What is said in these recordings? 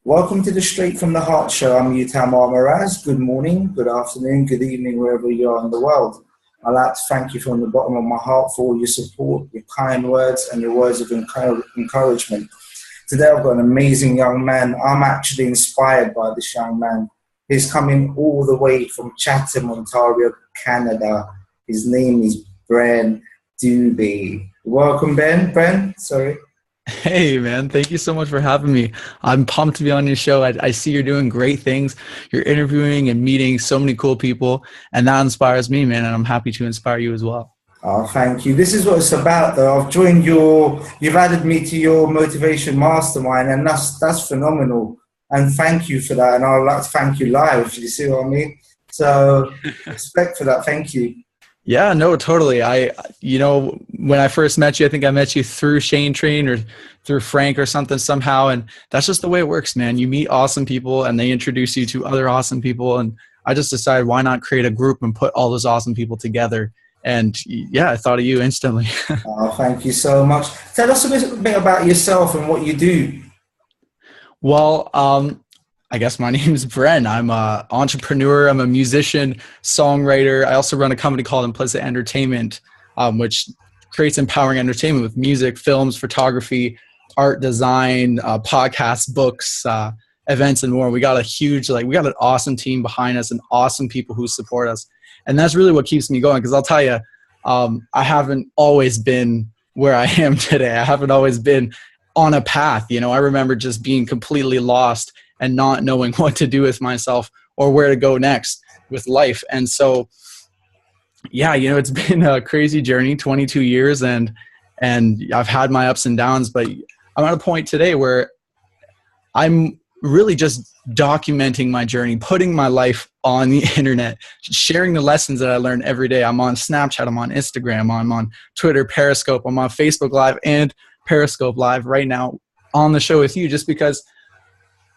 Welcome to the Straight from the Heart show. I'm Utamar Miraz. Good morning, good afternoon, good evening, wherever you are in the world. I'd like to thank you from the bottom of my heart for all your support, your kind words, and your words of encouragement. Today I've got an amazing young man. I'm actually inspired by this young man. He's coming all the way from Chatham, Ontario, Canada. His name is Bren Dubé. Welcome, Bren. Sorry. Hey, man. Thank you so much for having me. I'm pumped to be on your show. I see you're doing great things. You're interviewing and meeting so many cool people, and that inspires me, man, and I'm happy to inspire you as well. Oh, thank you. This is what it's about, though. I've joined you've added me to your motivation mastermind, and that's phenomenal. And thank you for that. And I'd like to thank you live. You see what I mean? So respect for that. Thank you. Yeah, no, totally. When I first met you, I think I met you through Shane Train or through Frank or something somehow. And that's just the way it works, man. You meet awesome people and they introduce you to other awesome people. And I just decided, why not create a group and put all those awesome people together? And yeah, I thought of you instantly. Oh, thank you so much. Tell us a bit about yourself and what you do. Well, I guess my name is Bren. I'm an entrepreneur. I'm a musician, songwriter. I also run a company called Implicit Entertainment, which creates empowering entertainment with music, films, photography, art design, podcasts, books, events, and more. We got an awesome team behind us and awesome people who support us. And that's really what keeps me going. Because I'll tell you, I haven't always been where I am today. I haven't always been on a path. I remember just being completely lost and not knowing what to do with myself or where to go next with life. And so, yeah, it's been a crazy journey, 22 years, and I've had my ups and downs, but I'm at a point today where I'm really just documenting my journey, putting my life on the internet, sharing the lessons that I learn every day. I'm on Snapchat, I'm on Instagram, I'm on Twitter, Periscope, I'm on Facebook Live and Periscope Live right now on the show with you, just because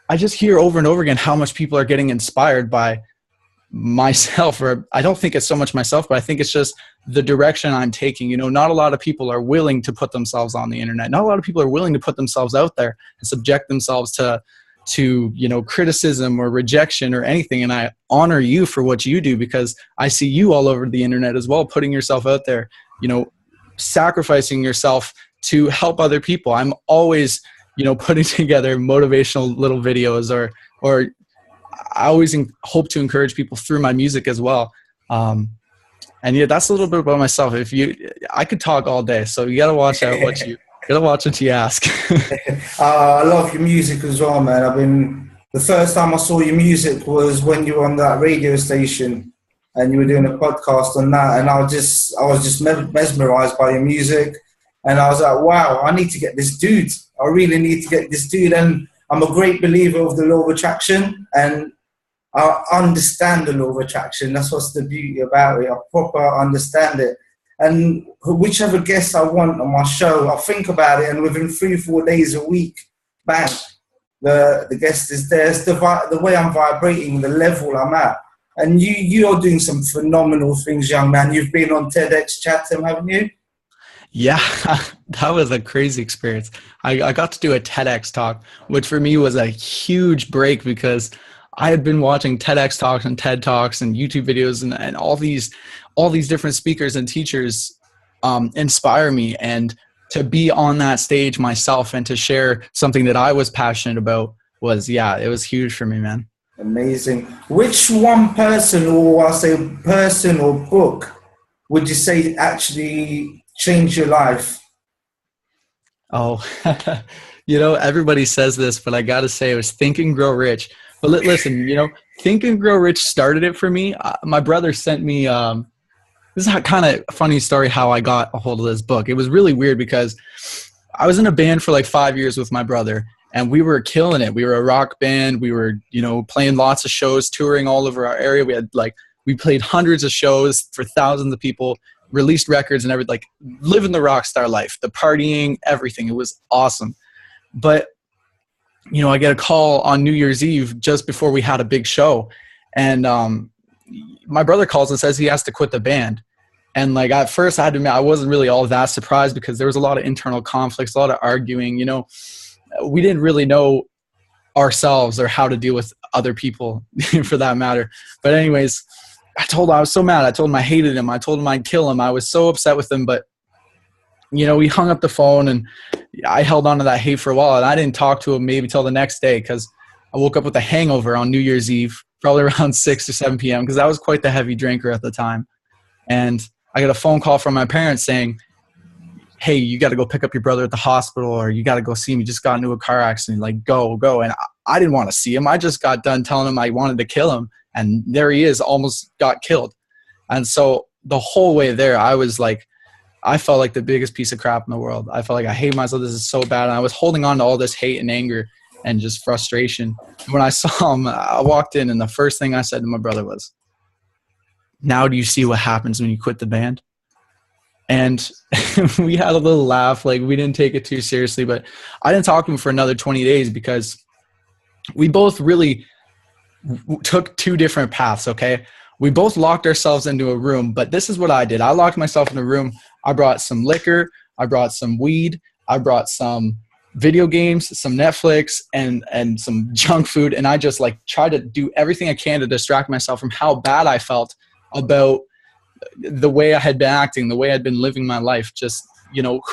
I just hear over and over again how much people are getting inspired by myself, or I don't think it's so much myself, but I think it's just the direction I'm taking. Not a lot of people are willing to put themselves on the internet. Not a lot of people are willing to put themselves out there and subject themselves to criticism or rejection or anything. And I honor you for what you do, because I see you all over the internet as well, putting yourself out there, sacrificing yourself to help other people. I'm always putting together motivational little videos, or I always hope to encourage people through my music as well. And yeah, that's a little bit about myself. I could talk all day, so you gotta watch out what you ask. I love your music as well, man. The first time I saw your music was when you were on that radio station and you were doing a podcast on that, and I was just mesmerized by your music. And I was like, wow, I need to get this dude. I really need to get this dude. And I'm a great believer of the law of attraction. And I understand the law of attraction. That's what's the beauty about it. I proper understand it. And whichever guest I want on my show, I think about it. And within 3-4 days a week, bang, the guest is there. It's the way I'm vibrating, the level I'm at. And you're doing some phenomenal things, young man. You've been on TEDx Chatham, haven't you? Yeah, that was a crazy experience. I got to do a TEDx talk, which for me was a huge break, because I had been watching TEDx talks and TED Talks and YouTube videos and all these different speakers and teachers inspire me. And to be on that stage myself and to share something that I was passionate about it was huge for me, man. Amazing. Which one person, or I'll say person or book, would you say actually change your life? Oh, everybody says this, but I got to say it was Think and Grow Rich. But listen, Think and Grow Rich started it for me. My brother sent me, this is kind of a funny story how I got a hold of this book. It was really weird because I was in a band for like 5 years with my brother, and we were killing it. We were a rock band. We were, playing lots of shows, touring all over our area. We played hundreds of shows for thousands of people, released records and everything, living the rock star life, the partying, everything. It was awesome. But, I get a call on New Year's Eve just before we had a big show. And my brother calls and says he has to quit the band. And at first I had to admit, I wasn't really all that surprised, because there was a lot of internal conflicts, a lot of arguing. We didn't really know ourselves or how to deal with other people for that matter. But anyways, I was so mad. I told him I hated him. I told him I'd kill him. I was so upset with him, but we hung up the phone and I held on to that hate for a while, and I didn't talk to him maybe till the next day because I woke up with a hangover on New Year's Eve, probably around 6 or 7 p.m. because I was quite the heavy drinker at the time. And I got a phone call from my parents saying, hey, you got to go pick up your brother at the hospital, or you got to go see him. He just got into a car accident. Like, go. And I didn't want to see him. I just got done telling him I wanted to kill him. And there he is, almost got killed. And so the whole way there, I was like, I felt like the biggest piece of crap in the world. I felt like I hate myself. This is so bad. And I was holding on to all this hate and anger and just frustration. When I saw him, I walked in, and the first thing I said to my brother was, now do you see what happens when you quit the band? And we had a little laugh. Like, we didn't take it too seriously, but I didn't talk to him for another 20 days because we both really took two different paths, okay? We both locked ourselves into a room, but this is what I did. I locked myself in a room. I brought some liquor. I brought some weed. I brought some video games, some Netflix, and some junk food. And I just like tried to do everything I can to distract myself from how bad I felt about the way I had been acting, the way I'd been living my life, just,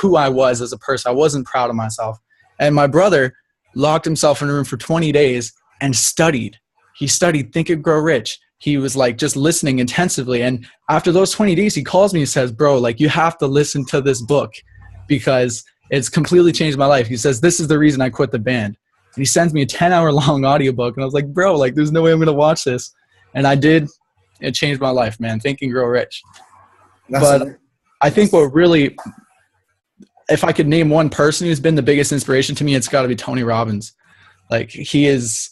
who I was as a person. I wasn't proud of myself. And my brother locked himself in a room for 20 days and studied. He studied Think and Grow Rich. He was like just listening intensively. And after those 20 days, he calls me and says, bro, like, you have to listen to this book because it's completely changed my life. He says, this is the reason I quit the band. And he sends me a 10-hour long audiobook. And I was like, bro, like, there's no way I'm going to watch this. And I did. It changed my life, man. Think and Grow Rich. I think what really, if I could name one person who's been the biggest inspiration to me, it's got to be Tony Robbins. Like, he is,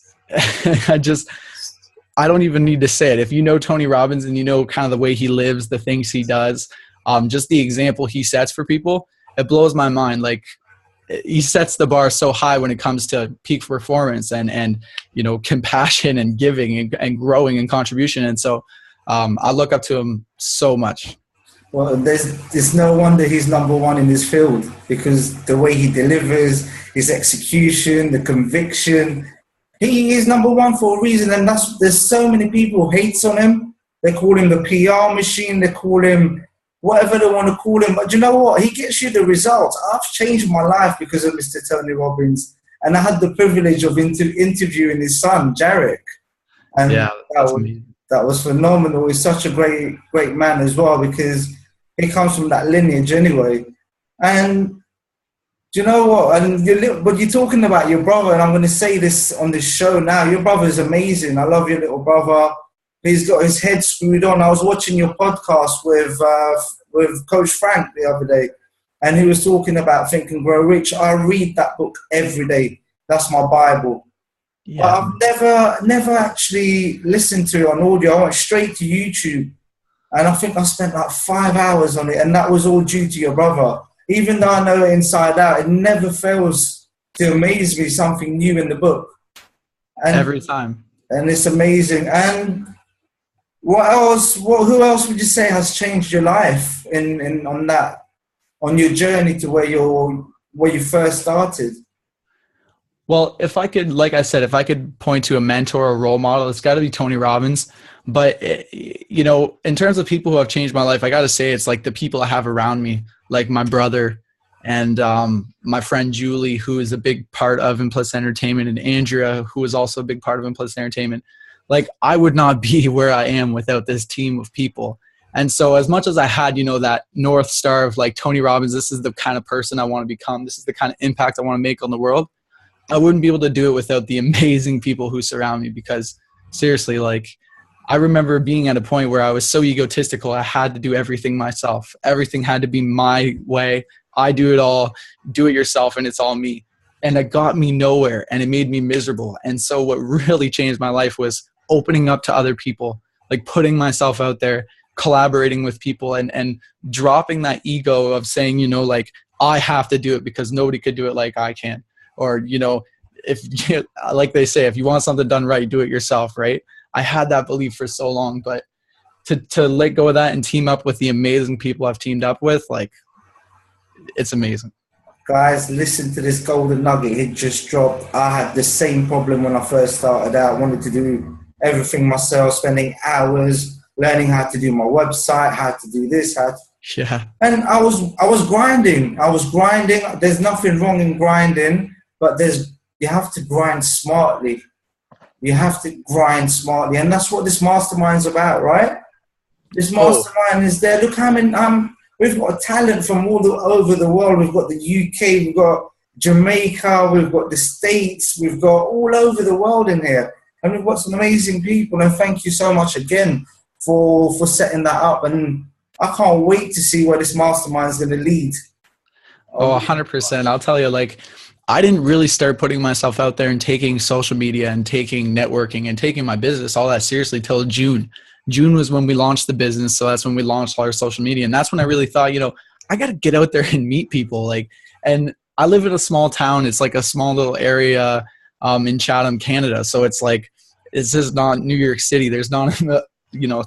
I don't even need to say it. If you know Tony Robbins and you know kind of the way he lives, the things he does, just the example he sets for people, it blows my mind. Like, he sets the bar so high when it comes to peak performance and compassion and giving and growing and contribution. And so I look up to him so much. Well, there's no wonder he's number one in his field, because the way he delivers, his execution, the conviction, he is number one for a reason. And there's so many people who hates on him. They call him the PR machine. They call him whatever they want to call him. But you know what? He gets you the results. I've changed my life because of Mr. Tony Robbins. And I had the privilege of interviewing his son, Jarek. And yeah, that was phenomenal. He's such a great man as well, because he comes from that lineage anyway. And do you know what? But you're talking about your brother, and I'm going to say this on this show now. Your brother is amazing. I love your little brother. He's got his head screwed on. I was watching your podcast with Coach Frank the other day, and he was talking about Think and Grow Rich. I read that book every day. That's my Bible. Yeah. But I've never actually listened to it on audio. I went straight to YouTube, and I think I spent like 5 hours on it, and that was all due to your brother. Even though I know it inside out, it never fails to amaze me, something new in the book. And every time. And it's amazing. And what else? Who else would you say has changed your life on your journey to where you first started? Well, if I could, like I said, if I could point to a mentor or role model, it's got to be Tony Robbins. But, in terms of people who have changed my life, I got to say it's like the people I have around me, like my brother and my friend Julie, who is a big part of Implicit Entertainment, and Andrea, who is also a big part of Implicit Entertainment. Like, I would not be where I am without this team of people. And so as much as I had, that North Star of like Tony Robbins, this is the kind of person I want to become, this is the kind of impact I want to make on the world, I wouldn't be able to do it without the amazing people who surround me. Because seriously, like, I remember being at a point where I was so egotistical, I had to do everything myself. Everything had to be my way. I do it all, do it yourself, and it's all me. And it got me nowhere, and it made me miserable. And so what really changed my life was opening up to other people, like putting myself out there, collaborating with people, and dropping that ego of saying, like, I have to do it because nobody could do it like I can. Or, if like they say, if you want something done right, do it yourself, right? I had that belief for so long, but to let go of that and team up with the amazing people I've teamed up with, like, it's amazing. Guys, listen to this golden nugget. It just dropped. I had the same problem when I first started out. I wanted to do everything myself, spending hours learning how to do my website, how to do this, Yeah. and I was grinding. There's nothing wrong in grinding, but you have to grind smartly. You have to grind smartly, and that's what this mastermind's about, right? This mastermind is there. Look how many we've got talent from over the world. We've got the UK, we've got Jamaica, we've got the States, we've got all over the world in here, and we've got some amazing people. And thank you so much again for setting that up. And I can't wait to see where this mastermind is going to lead. Oh, 100%. I'll tell you, like, I didn't really start putting myself out there and taking social media and taking networking and taking my business all that seriously till June. June was when we launched the business. So that's when we launched all our social media. And that's when I really thought, I got to get out there and meet people. And I live in a small town. It's like a small little area in Chatham, Canada. So it's like, it's just not New York City. There's not,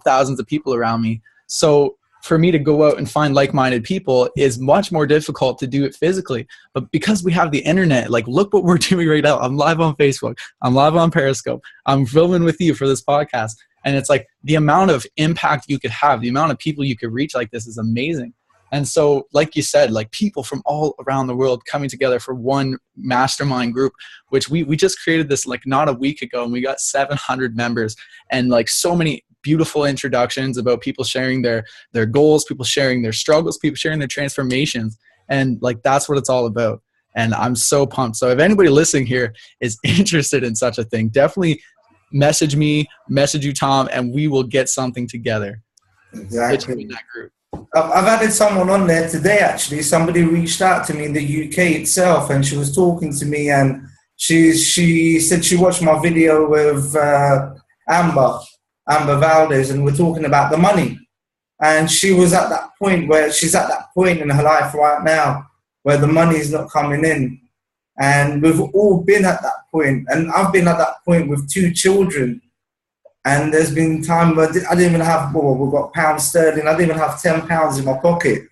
thousands of people around me. So for me to go out and find like-minded people is much more difficult to do it physically. But because we have the internet, like, look what we're doing right now. I'm live on Facebook. I'm live on Periscope. I'm filming with you for this podcast. And it's like the amount of impact you could have, the amount of people you could reach like this is amazing. And so, like you said, like, people from all around the world coming together for one mastermind group, which we just created this like not a week ago, and we got 700 members, and like so many beautiful introductions about people sharing their goals, people sharing their struggles, people sharing their transformations. And like, that's what it's all about. And I'm so pumped. So if anybody listening here is interested in such a thing, definitely message me, message you, Tom, and we will get something together. Exactly. In that group. I've added someone on there today, actually. Somebody reached out to me in the UK itself, and she was talking to me, and she said she watched my video with Amber Valdez, and we're talking about the money. And she was at that point where she's at that point in her life right now where the money is not coming in. And we've all been at that point. And I've been at that point with 2 children. And there's been time where I didn't even have, we've got pounds sterling, I didn't even have £10 in my pocket.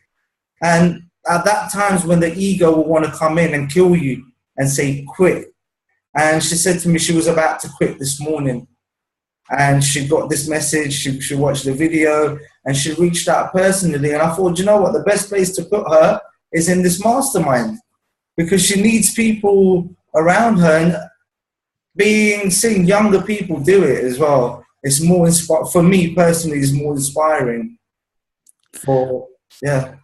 And at that times when the ego will want to come in and kill you and say, quit. And she said to me she was about to quit this morning. And she got this message, she watched the video, and she reached out personally. And I thought, you know what, the best place to put her is in this mastermind, because she needs people around her. And seeing younger people do it as well, it's more for me personally, it's more inspiring. Yeah.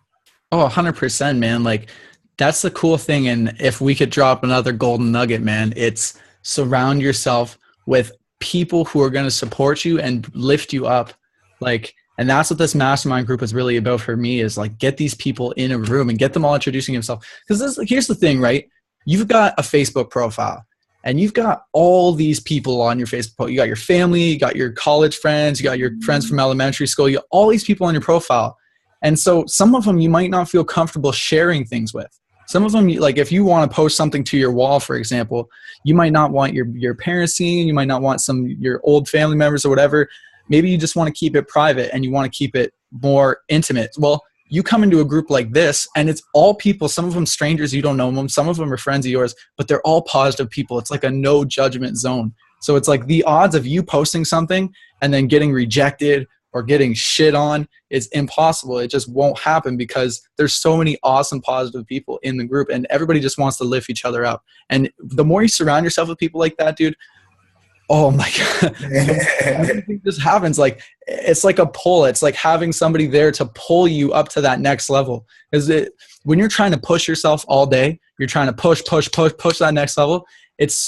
Oh, 100%, man. Like, that's the cool thing. And if we could drop another golden nugget, man, it's surround yourself with people who are going to support you and lift you up. Like, and that's what this mastermind group is really about for me, is like, get these people in a room and get them all introducing themselves. Because here's the thing, right? You've got a Facebook profile and you've got all these people on your Facebook. You got your family, you got your college friends, you got your friends from elementary school, you got all these people on your profile. And so some of them you might not feel comfortable sharing things with. Some of them, like, if you want to post something to your wall, for example, you might not want your parents seeing, you might not want your old family members or whatever. Maybe you just want to keep it private and you want to keep it more intimate. Well, you come into a group like this and it's all people, some of them strangers, you don't know them, some of them are friends of yours, but they're all positive people. It's like a no judgment zone. So it's like the odds of you posting something and then getting rejected or getting shit on is impossible. It just won't happen because there's so many awesome, positive people in the group and everybody just wants to lift each other up. And the more you surround yourself with people like that, dude, oh my God, everything just happens. Like, it's like a pull. It's like having somebody there to pull you up to that next level. When you're trying to push yourself all day, you're trying to push that next level.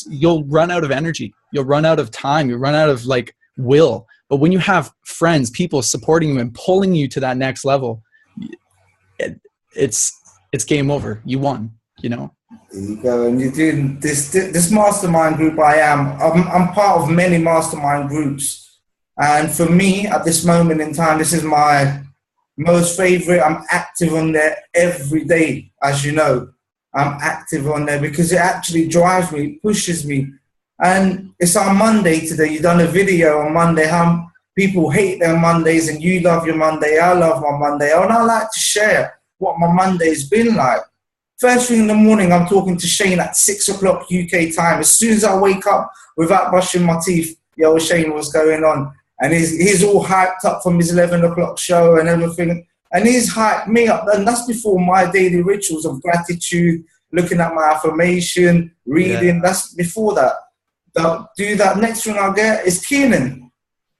You'll run out of energy. You'll run out of time. You'll run out of like will. But when you have friends, people supporting you and pulling you to that next level, it's game over. You won, There you go. And you're doing this mastermind group. I'm part of many mastermind groups. And for me, at this moment in time, this is my most favorite. I'm active on there every day, as you know. I'm active on there because it actually drives me, it pushes me. And it's on Monday today. You've done a video on Monday, how people hate their Mondays and you love your Monday. I love my Monday. And I like to share what my Monday's been like. First thing in the morning, I'm talking to Shane at 6 o'clock UK time. As soon as I wake up without brushing my teeth, yo, Shane, what's going on? And he's all hyped up from his 11 o'clock show and everything. And he's hyped me up. And that's before my daily rituals of gratitude, looking at my affirmation, reading. Yeah. That's before that. Do that. Next thing I'll get is Keenan.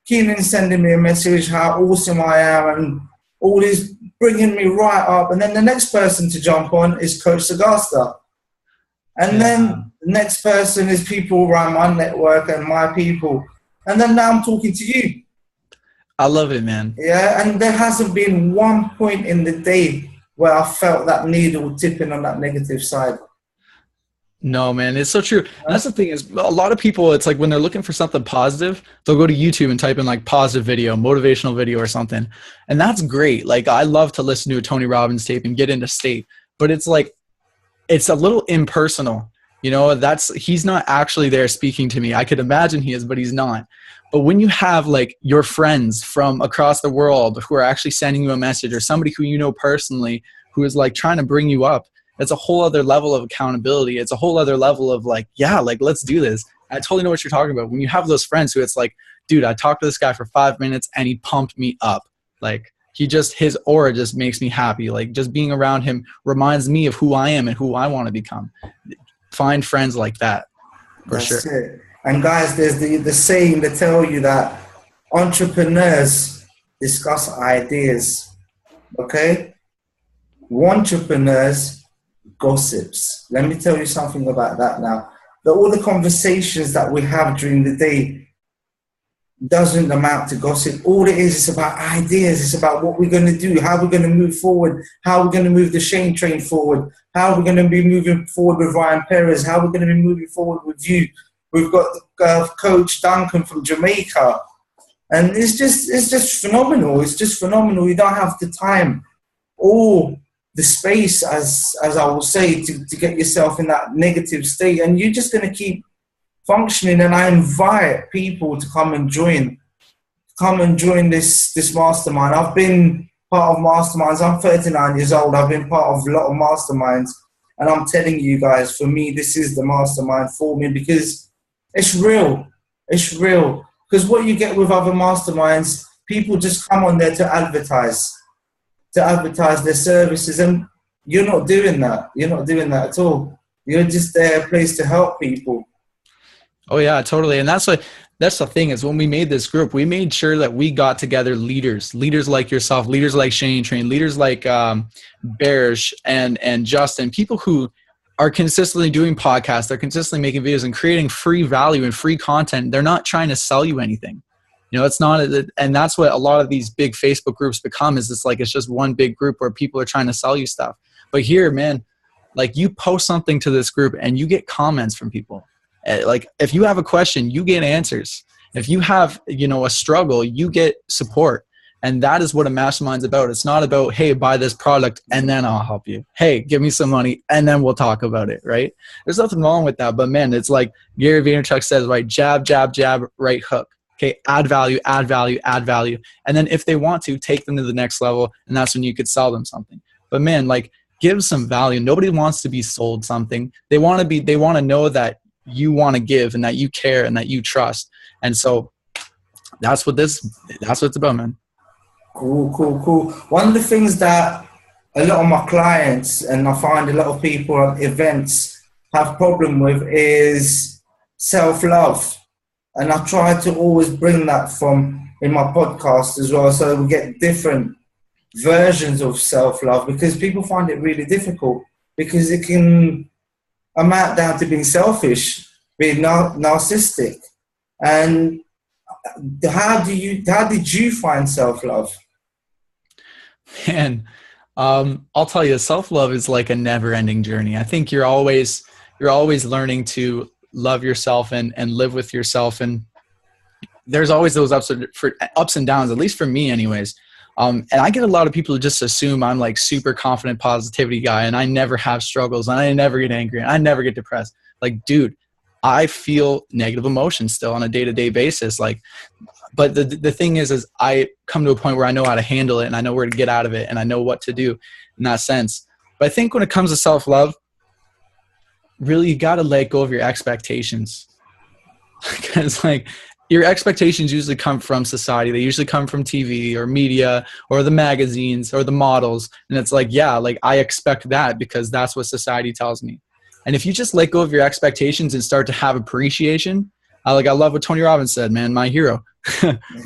Keenan sending me a message, how awesome I am, and all this bringing me right up. And then the next person to jump on is Coach Sagasta. And then the next person is people around my network and my people. And then now I'm talking to you. I love it, man. Yeah, and there hasn't been one point in the day where I felt that needle tipping on that negative side. No, man, it's so true. That's the thing is, a lot of people, it's like when they're looking for something positive, they'll go to YouTube and type in like positive video, motivational video or something. And that's great. Like I love to listen to a Tony Robbins tape and get into state, but it's like, it's a little impersonal. You know, he's not actually there speaking to me. I could imagine he is, but he's not. But when you have like your friends from across the world who are actually sending you a message, or somebody who you know personally who is like trying to bring you up, it's a whole other level of accountability. It's a whole other level of like, yeah, like let's do this. I totally know what you're talking about. When you have those friends who it's like, dude, I talked to this guy for 5 minutes and he pumped me up. Like his aura just makes me happy. Like just being around him reminds me of who I am and who I want to become. Find friends like that for That's sure. It. And guys, there's the saying that tell you that entrepreneurs discuss ideas. Okay? Entrepreneurs gossips. Let me tell you something about that now. All the conversations that we have during the day doesn't amount to gossip. All it is about ideas. It's about what we're going to do, how we're going to move forward, how we're going to move the Shane train forward, how we're going to be moving forward with Ryan Perez, how we're going to be moving forward with you. We've got Coach Duncan from Jamaica. And it's just phenomenal. It's just phenomenal. You don't have the time or the space, as I will say, to get yourself in that negative state. And you're just going to keep functioning. And I invite people to come and join this mastermind. I've been part of masterminds. I'm 39 years old. I've been part of a lot of masterminds. And I'm telling you guys, for me, this is the mastermind for me because it's real. It's real. Because what you get with other masterminds, people just come on there to advertise their services, and you're not doing that. You're not doing that at all. You're just there, a place to help people. Oh yeah, totally. And that's the thing is when we made this group, we made sure that we got together leaders like yourself, leaders like Shane Train, leaders like Bearish and Justin, people who are consistently doing podcasts, they're consistently making videos and creating free value and free content. They're not trying to sell you anything. You know, it's not, and that's what a lot of these big Facebook groups become, is it's just one big group where people are trying to sell you stuff. But here, man, like you post something to this group and you get comments from people. Like if you have a question, you get answers. If you have, a struggle, you get support. And that is what a mastermind's about. It's not about, hey, buy this product and then I'll help you. Hey, give me some money and then we'll talk about it, right? There's nothing wrong with that. But man, it's like Gary Vaynerchuk says, right? Jab, jab, jab, right hook. Okay, add value, add value, add value. And then if they want to, take them to the next level. And that's when you could sell them something. But man, like give some value. Nobody wants to be sold something. They want to know that you want to give and that you care and that you trust. And so that's what it's about, man. Cool. One of the things that a lot of my clients, and I find a lot of people at events have problem with, is self-love. And I try to always bring that in my podcast as well, so we get different versions of self-love, because people find it really difficult because it can amount down to being selfish, being narcissistic. And how did you find self-love? Man, I'll tell you, self-love is like a never-ending journey. I think you're always learning to love yourself and live with yourself. And there's always those ups and downs, at least for me anyways. And I get a lot of people who just assume I'm like super confident positivity guy and I never have struggles and I never get angry and I never get depressed. Like, dude, I feel negative emotions still on a day-to-day basis. Like, but the thing is I come to a point where I know how to handle it and I know where to get out of it and I know what to do in that sense. But I think when it comes to self-love, really, you got to let go of your expectations. Because like your expectations usually come from society. They usually come from TV or media or the magazines or the models. And it's like, yeah, like I expect that because that's what society tells me. And if you just let go of your expectations and start to have appreciation, I love what Tony Robbins said, man, my hero.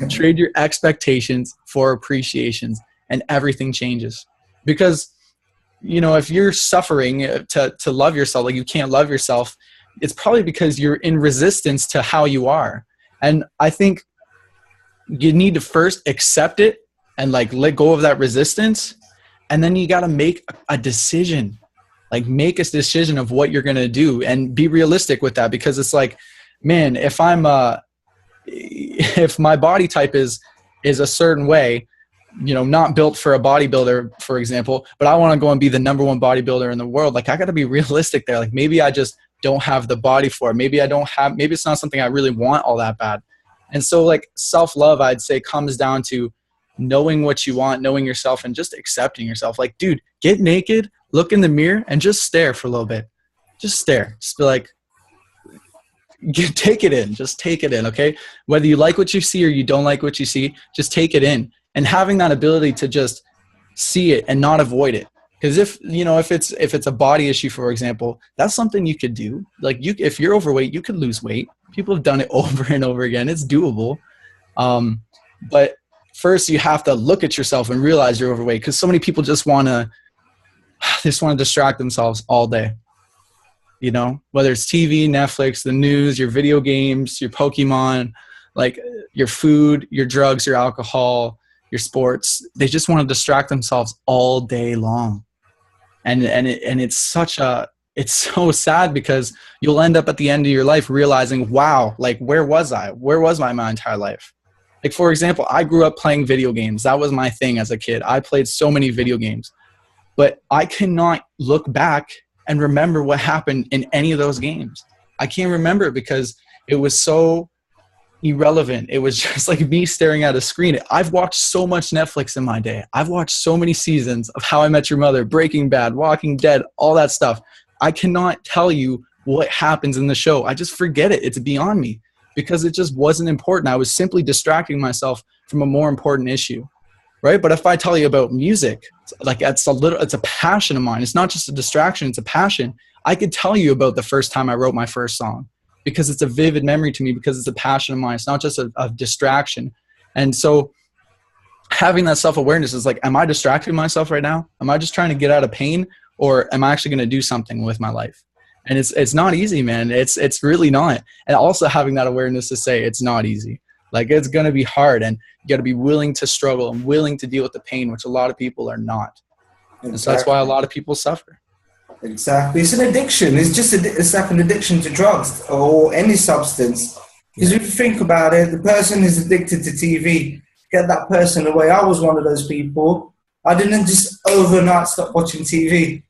Trade your expectations for appreciations and everything changes. Because, you know, if you're suffering to love yourself, like you can't love yourself, it's probably because you're in resistance to how you are. And I think you need to first accept it and like let go of that resistance. And then you got to make a decision, like make a decision of what you're going to do and be realistic with that. Because it's like, man, if my body type is a certain way, you know, not built for a bodybuilder, for example, but I want to go and be the number one bodybuilder in the world. Like I got to be realistic there. Like maybe I just don't have the body for it. Maybe it's not something I really want all that bad. And so like self-love, I'd say comes down to knowing what you want, knowing yourself and just accepting yourself. Like, dude, get naked, look in the mirror and just stare for a little bit. Just stare. Just be like, take it in. Just take it in. Okay. Whether you like what you see or you don't like what you see, just take it in. And having that ability to just see it and not avoid it. Because if it's a body issue, for example, that's something you could do. Like if you're overweight, you could lose weight. People have done it over and over again. It's doable. But first you have to look at yourself and realize you're overweight, because so many people just want to distract themselves all day. You know, whether it's TV, Netflix, the news, your video games, your Pokemon, like your food, your drugs, your alcohol, your sports, they just want to distract themselves all day long. And it's so sad, because you'll end up at the end of your life realizing, wow, like where was I my entire life? Like, for example, I grew up playing video games. That was my thing as a kid. I played so many video games, but I cannot look back and remember what happened in any of those games. I can't remember it because it was so irrelevant. It was just like me staring at a screen. I've watched so much Netflix in my day. I've watched so many seasons of How I Met Your Mother, Breaking Bad, Walking Dead, all that stuff. I cannot tell you what happens in the show. I just forget it. It's beyond me because it just wasn't important. I was simply distracting myself from a more important issue, right? But if I tell you about music, like it's a passion of mine. It's not just a distraction, it's a passion. I could tell you about the first time I wrote my first song, because it's a vivid memory to me, because it's a passion of mine. It's not just a distraction. And so having that self-awareness is like, am I distracting myself right now? Am I just trying to get out of pain, or am I actually going to do something with my life? And it's not easy, man. It's really not. And also having that awareness to say it's not easy. Like it's going to be hard, and you got to be willing to struggle and willing to deal with the pain, which a lot of people are not. Exactly. And so that's why a lot of people suffer. Exactly. It's an addiction. It's like an addiction to drugs or any substance. Because if you think about it, the person is addicted to TV. Get that person away. I was one of those people. I didn't just overnight stop watching TV.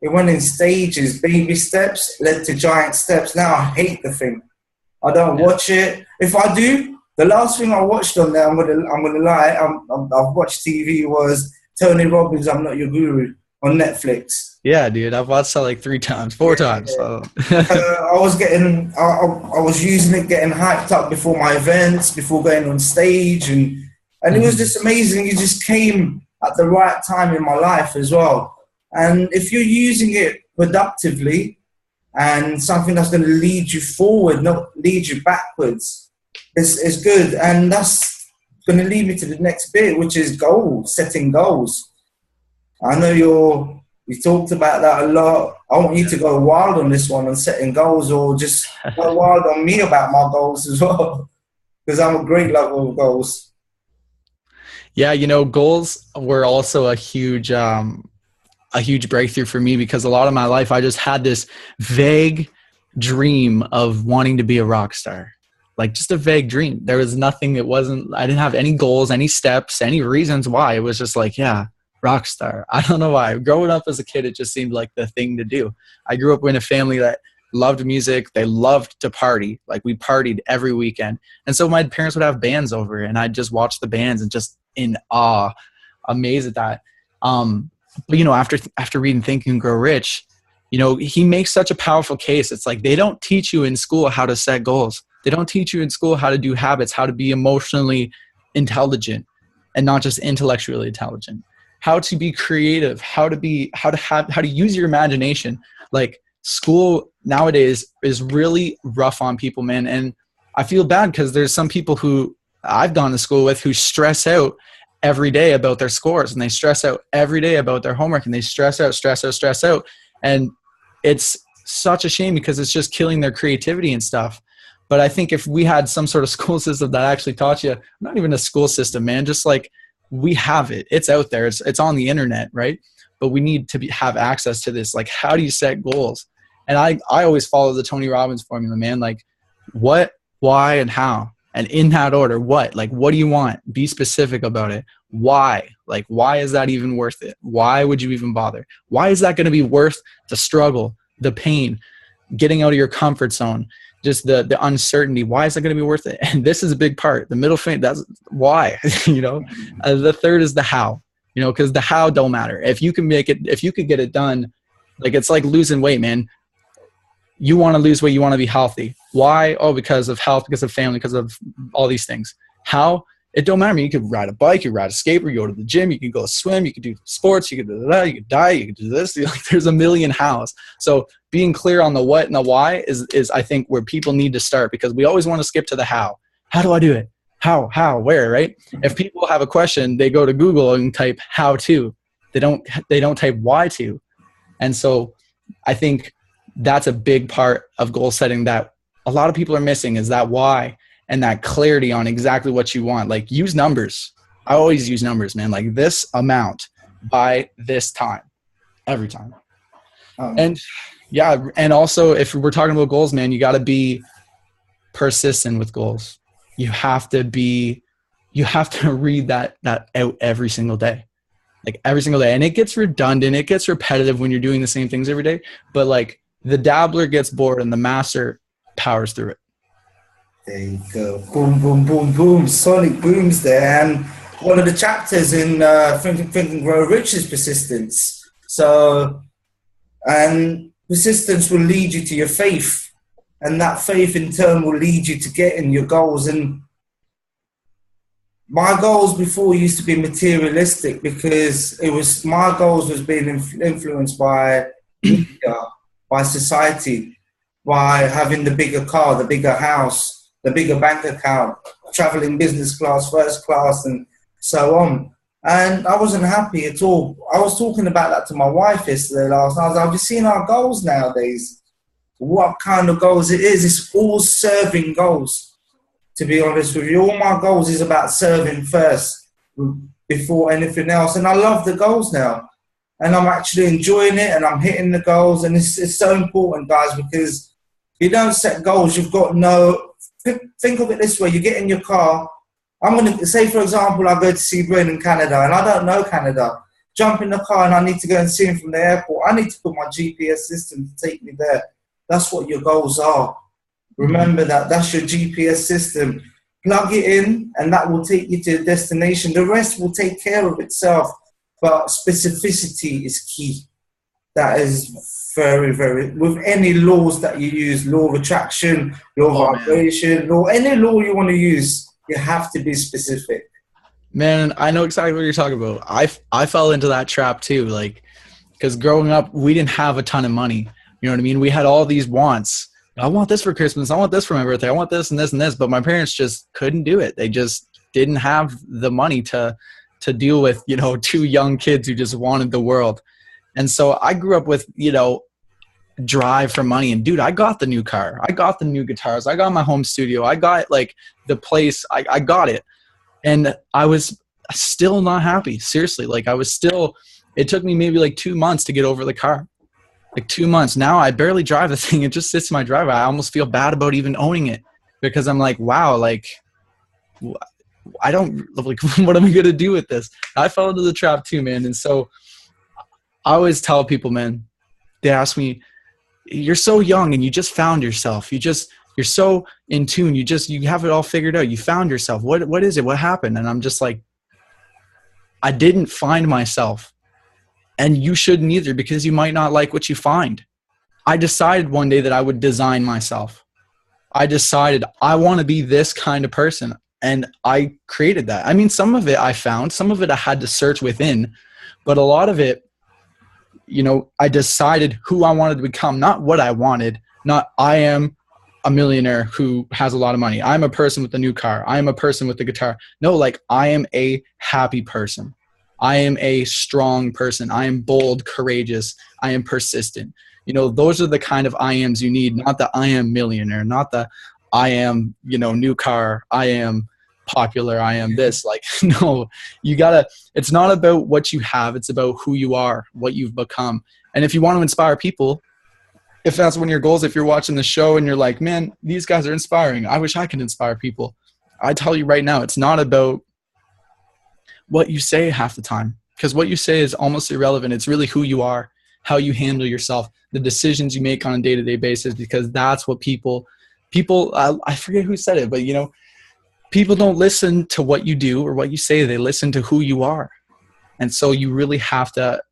It went in stages. Baby steps led to giant steps. Now I hate the thing. I don't watch it. If I do, the last thing I watched on there, I'm gonna lie, I've watched TV was Tony Robbins' I'm Not Your Guru on Netflix. Yeah, dude, I've watched that like 4 times. So. I was using it, getting hyped up before my events, before going on stage, and it was just amazing. It just came at the right time in my life as well. And if you're using it productively and something that's going to lead you forward, not lead you backwards, it's good. And that's going to lead me to the next bit, which is goals, setting goals. I know you talked about that a lot. I want you to go wild on this one on setting goals, or just go wild on me about my goals as well, because I'm a great lover of goals. Yeah, you know, goals were also a huge breakthrough for me, because a lot of my life I just had this vague dream of wanting to be a rock star. Like just a vague dream. There was nothing. I didn't have any goals, any steps, any reasons why. It was just like, yeah, rock star. I don't know why. Growing up as a kid, it just seemed like the thing to do. I grew up in a family that loved music. They loved to party. Like we partied every weekend. And so my parents would have bands over, and I'd just watch the bands and just in awe, amazed at that. But, you know, after reading Think and Grow Rich, you know, he makes such a powerful case. It's like, they don't teach you in school how to set goals. They don't teach you in school how to do habits, how to be emotionally intelligent and not just intellectually intelligent, how to be creative, how to use your imagination. Like, school nowadays is really rough on people, man. And I feel bad because there's some people who I've gone to school with who stress out every day about their scores, and they stress out every day about their homework, and they stress out. And it's such a shame because it's just killing their creativity and stuff. But I think if we had some sort of school system that actually taught you, not even a school system, man, just like, we have it. It's out there. It's on the internet, right? But we need to have access to this. Like, how do you set goals? And I always follow the Tony Robbins formula, man. Like, what, why, and how. And in that order, what? Like, what do you want? Be specific about it. Why? Like, why is that even worth it? Why would you even bother? Why is that going to be worth the struggle, the pain, getting out of your comfort zone, just the uncertainty? Why is that going to be worth it? And this is a big part. The middle finger, that's why, you know. The third is the how, you know, because the how don't matter. If you can make it, if you could get it done, like, it's like losing weight, man. You want to lose weight, you want to be healthy. Why? Oh, because of health, because of family, because of all these things. How? It don't matter. I mean, you could ride a bike, you ride a skateboard, you go to the gym, you can go swim, you can do sports, you can do that, you can diet, you can do this. Like, there's a million hows. So being clear on the what and the why is I think where people need to start, because we always want to skip to the how. How do I do it? How, where, right? If people have a question, they go to Google and type how to. They don't type why to. And so I think that's a big part of goal setting that a lot of people are missing, is that why and that clarity on exactly what you want. Like, use numbers. I always use numbers, man. Like, this amount by this time, every time. And yeah, and also if we're talking about goals, man, you got to be persistent with goals. You have to read that out every single day. Like, every single day. And it gets redundant. It gets repetitive when you're doing the same things every day. But like, the dabbler gets bored and the master powers through it. There you go. Boom, boom, boom, boom. Sonic booms there. And one of the chapters in Think and Grow Rich is persistence. So, and persistence will lead you to your faith. And that faith in turn will lead you to getting your goals. And my goals before used to be materialistic, because my goals was being influenced by media, by society, by having the bigger car, the bigger house, the bigger bank account, traveling business class, first class, and so on. And I wasn't happy at all. I was talking about that to my wife yesterday last night. I was like, have you seen our goals nowadays? What kind of goals it is? It's all serving goals, to be honest with you. All my goals is about serving first before anything else. And I love the goals now. And I'm actually enjoying it, and I'm hitting the goals. And it's so important, guys, because you don't set goals. You've got think of it this way. You get in your car. I'm going to say, for example, I go to see Bren in Canada, and I don't know Canada. Jump in the car, and I need to go and see him from the airport. I need to put my GPS system to take me there. That's what your goals are. Remember that. That's your GPS system. Plug it in, and that will take you to a destination. The rest will take care of itself. But specificity is key. That is very, very, with any laws that you use, law of attraction, law of vibration, any law you want to use, you have to be specific. Man, I know exactly what you're talking about. I fell into that trap too. Like, because growing up, we didn't have a ton of money. You know what I mean? We had all these wants. I want this for Christmas. I want this for my birthday. I want this and this and this. But my parents just couldn't do it. They just didn't have the money to deal with, you know, two young kids who just wanted the world. And so I grew up with, you know, drive for money. And dude, I got the new car. I got the new guitars. I got my home studio. I got like the place. I got it. And I was still not happy. Seriously. Like, it took me maybe like 2 months to get over the car. Like 2 months. Now I barely drive the thing. It just sits in my driveway. I almost feel bad about even owning it, because I'm like, wow, like, I don't, like, what am I going to do with this? I fell into the trap too, man. And so I always tell people, man, they ask me, you're so young and you just found yourself. You're so in tune. You have it all figured out. You found yourself. What is it? What happened? And I'm just like, I didn't find myself. And you shouldn't either, because you might not like what you find. I decided one day that I would design myself. I decided I want to be this kind of person. And I created that. I mean, some of it I found, some of it I had to search within, but a lot of it, you know, I decided who I wanted to become, not what I wanted, not I am a millionaire who has a lot of money. I'm a person with a new car. I am a person with a guitar. No, like I am a happy person. I am a strong person. I am bold, courageous. I am persistent. You know, those are the kind of I ams you need, not the I am millionaire, not the I am, you know, new car. I am popular. I am this. Like, no, you gotta, it's not about what you have. It's about who you are, what you've become. And if you want to inspire people, if that's one of your goals, if you're watching the show and you're like, man, these guys are inspiring, I wish I could inspire people. I tell you right now, it's not about what you say half the time, because what you say is almost irrelevant. It's really who you are, how you handle yourself, the decisions you make on a day-to-day basis, because that's what people, I forget who said it, but you know, people don't listen to what you do or what you say. They listen to who you are. And so you really have to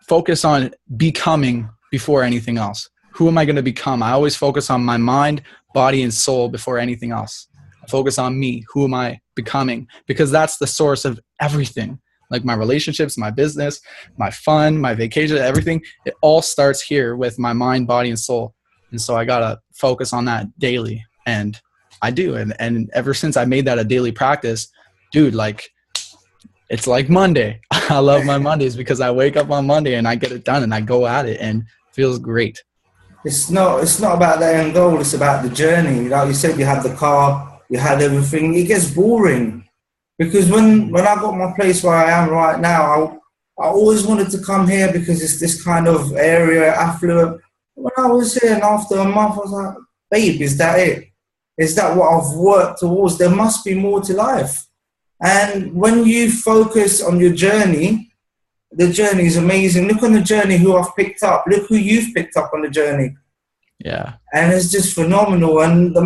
focus on becoming before anything else. Who am I going to become? I always focus on my mind, body, and soul before anything else. I focus on me. Who am I becoming? Because that's the source of everything. Like my relationships, my business, my fun, my vacation, everything. It all starts here with my mind, body, and soul. And so I got to focus on that daily. And I do. And ever since I made that a daily practice, dude, like, it's like Monday. I love my Mondays because I wake up on Monday and I get it done and I go at it and it feels great. It's not about the end goal. It's about the journey. Like you said, you had the car, you had everything. It gets boring because when I got my place where I am right now, I always wanted to come here because it's this kind of area, affluent. When I was here and after a month, I was like, babe, is that it? Is that what I've worked towards? There must be more to life. And when you focus on your journey, the journey is amazing. Look on the journey who I've picked up. Look who you've picked up on the journey. Yeah. And it's just phenomenal. And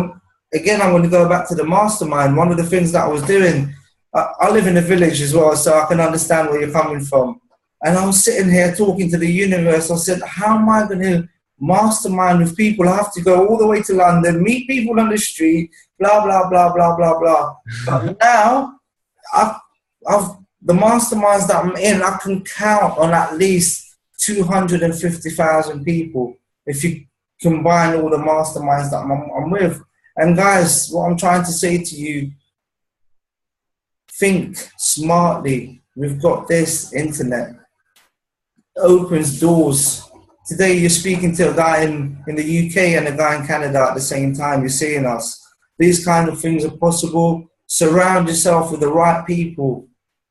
again, I'm going to go back to the mastermind. One of the things that I was doing, I live in a village as well, so I can understand where you're coming from. And I was sitting here talking to the universe. I said, how am I going to mastermind with people? I have to go all the way to London, meet people on the street, blah, blah, blah, blah, blah, blah. But now, the masterminds that I'm in, I can count on at least 250,000 people if you combine all the masterminds that I'm with. And guys, what I'm trying to say to you, think smartly. We've got this internet. It opens doors. Today you're speaking to a guy in the UK and a guy in Canada at the same time. You're seeing us. These kind of things are possible. Surround yourself with the right people,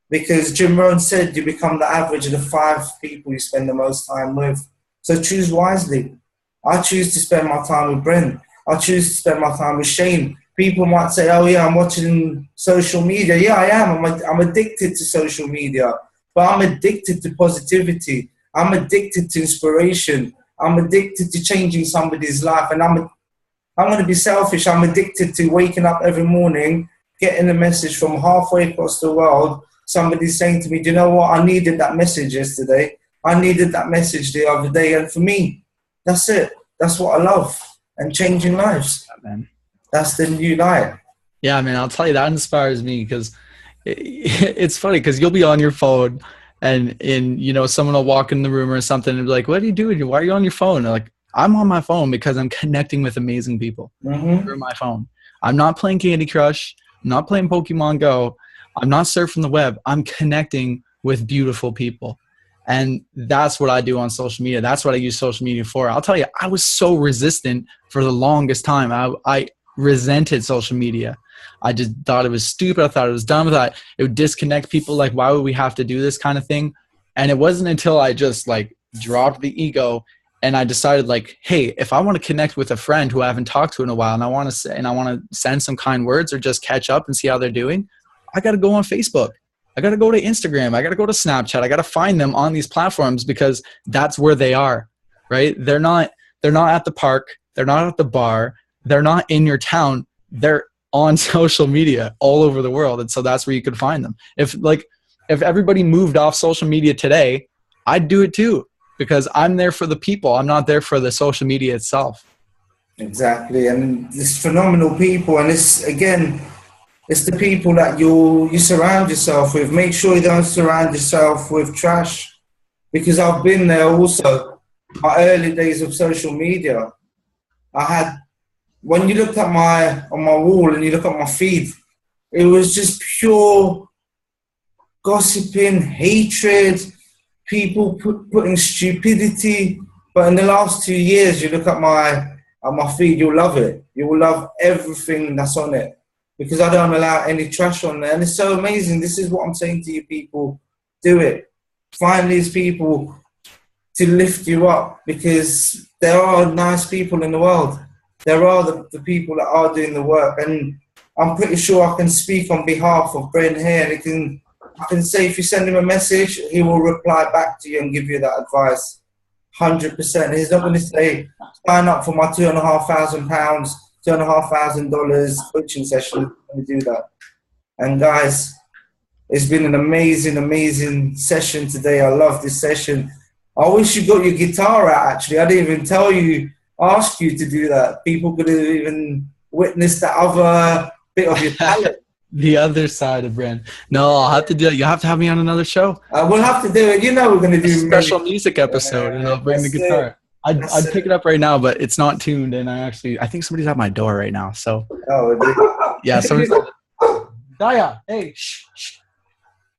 because Jim Rohn said you become the average of the 5 people you spend the most time with. So choose wisely. I choose to spend my time with Bren. I choose to spend my time with Shane. People might say, oh yeah, I'm watching social media. Yeah, I am. I'm addicted to social media, but I'm addicted to positivity. I'm addicted to inspiration. I'm addicted to changing somebody's life. And I'm going to be selfish. I'm addicted to waking up every morning, getting a message from halfway across the world. Somebody's saying to me, do you know what? I needed that message yesterday. I needed that message the other day. And for me, that's it. That's what I love. And changing lives. Yeah, man. That's the new light. Yeah, man, I'll tell you, that inspires me because it's funny because you'll be on your phone and you know, someone will walk in the room or something and be like, what are you doing? Why are you on your phone? And like, I'm on my phone because I'm connecting with amazing people through my phone. I'm not playing Candy Crush. I'm not playing Pokemon Go. I'm not surfing the web. I'm connecting with beautiful people. And that's what I do on social media. That's what I use social media for. I'll tell you, I was so resistant for the longest time. I resented social media. I just thought it was stupid. I thought it was dumb. I thought it would disconnect people. Like, why would we have to do this kind of thing? And it wasn't until I just like dropped the ego and I decided like, hey, if I want to connect with a friend who I haven't talked to in a while and I want to send some kind words or just catch up and see how they're doing, I got to go on Facebook. I got to go to Instagram. I got to go to Snapchat. I got to find them on these platforms because that's where they are, right? They're not at the park. They're not at the bar. They're not in your town. They're on social media all over the world. And so that's where you could find them. If everybody moved off social media today, I'd do it too, because I'm there for the people. I'm not there for the social media itself. Exactly, and it's phenomenal people, and it's again, it's the people that you surround yourself with. Make sure you don't surround yourself with trash, because I've been there also. My early days of social media, I had, when you looked at on my wall and you look at my feed, it was just pure gossiping, hatred, people putting stupidity. But in the last 2 years, you look at my feed, you'll love it. You will love everything that's on it, because I don't allow any trash on there. And it's so amazing. This is what I'm saying to you people. Do it. Find these people to lift you up, because there are nice people in the world. There are the people that are doing the work. And I'm pretty sure I can speak on behalf of Bren here. And I can say, if you send him a message, he will reply back to you and give you that advice. 100%. He's not going to say, sign up for my £2,500, $2,500 coaching session. He's going to do that. And guys, it's been an amazing, amazing session today. I love this session. I wish you got your guitar out, actually. I didn't even ask you to do that. People could have even witnessed that other bit of your talent. The other side of Bren. No, I'll have to do it. You have to have me on another show. We'll have to do it. You know we're going to do a special music episode, and I'll bring the guitar. I'd pick it up right now, but it's not tuned, and I think somebody's at my door right now. So yeah, somebody's Daya, hey, shh.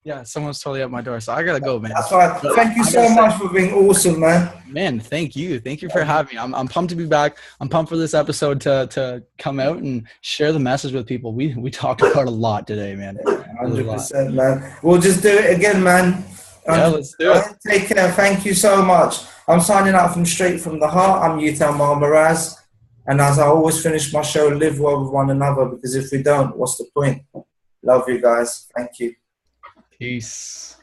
Yeah, someone's totally at my door, so I gotta go, man. That's right. Thank you so much for being awesome, man. Man, thank you for having me. I'm pumped to be back. I'm pumped for this episode to come out and share the message with people. We talked about a lot today, man. 100%, man. We'll just do it again, man. Yeah, let's do it. Take care. Thank you so much. I'm signing out from Straight from the Heart. I'm Yutal Maraz. And as I always finish my show, live well with one another, because if we don't, what's the point? Love you guys. Thank you. Peace.